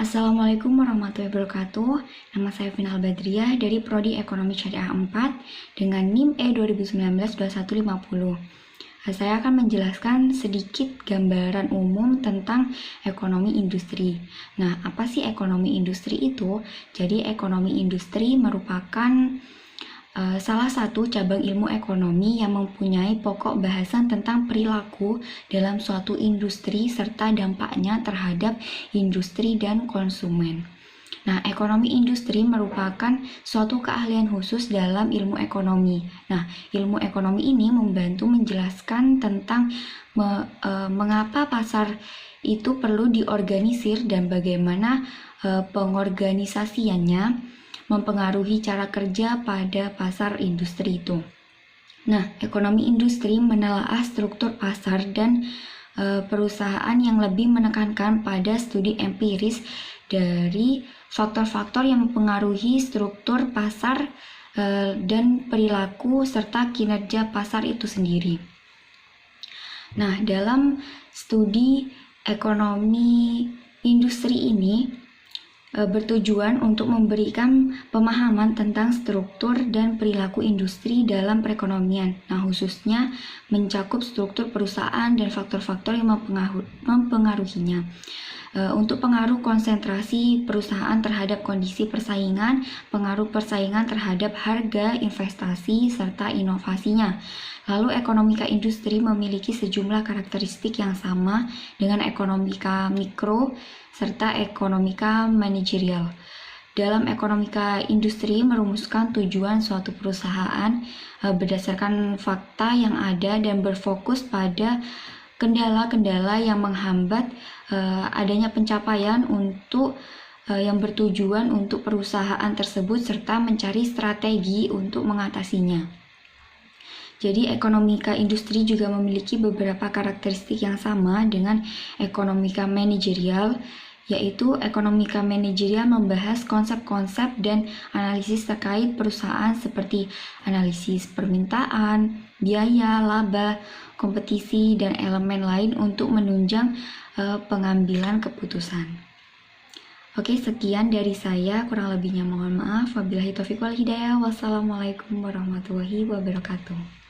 Assalamualaikum warahmatullahi wabarakatuh. Nama saya Final Badriah dari Prodi Ekonomi Syariah 4 dengan NIM E2019-2150. Saya akan menjelaskan sedikit gambaran umum tentang ekonomi industri. Nah, apa sih ekonomi industri itu? Jadi, ekonomi industri merupakan salah satu cabang ilmu ekonomi yang mempunyai pokok bahasan tentang perilaku dalam suatu industri serta dampaknya terhadap industri dan konsumen. Nah, ekonomi industri merupakan suatu keahlian khusus dalam ilmu ekonomi. Nah, ilmu ekonomi ini membantu menjelaskan tentang mengapa pasar itu perlu diorganisir dan bagaimana pengorganisasiannya mempengaruhi cara kerja pada pasar industri itu. Nah, ekonomi industri menelaah struktur pasar dan perusahaan yang lebih menekankan pada studi empiris dari faktor-faktor yang mempengaruhi struktur pasar dan perilaku serta kinerja pasar itu sendiri. Nah, dalam studi ekonomi industri ini bertujuan untuk memberikan pemahaman tentang struktur dan perilaku industri dalam perekonomian. Nah, khususnya mencakup struktur perusahaan dan faktor-faktor yang mempengaruhinya. Untuk pengaruh konsentrasi perusahaan terhadap kondisi persaingan, pengaruh persaingan terhadap harga, investasi, serta inovasinya. Lalu ekonomika industri memiliki sejumlah karakteristik yang sama dengan ekonomika mikro serta ekonomika manajerial. Dalam ekonomika industri merumuskan tujuan suatu perusahaan berdasarkan fakta yang ada dan berfokus pada kendala-kendala yang menghambat adanya pencapaian untuk yang bertujuan untuk perusahaan tersebut serta mencari strategi untuk mengatasinya. Jadi ekonomika industri juga memiliki beberapa karakteristik yang sama dengan ekonomika manajerial, yaitu ekonomika manajerial membahas konsep-konsep dan analisis terkait perusahaan seperti analisis permintaan, biaya, laba, kompetisi, dan elemen lain untuk menunjang pengambilan keputusan. Oke, sekian dari saya, kurang lebihnya mohon maaf. Wabillahi taufiq wal hidayah. Wassalamualaikum warahmatullahi wabarakatuh.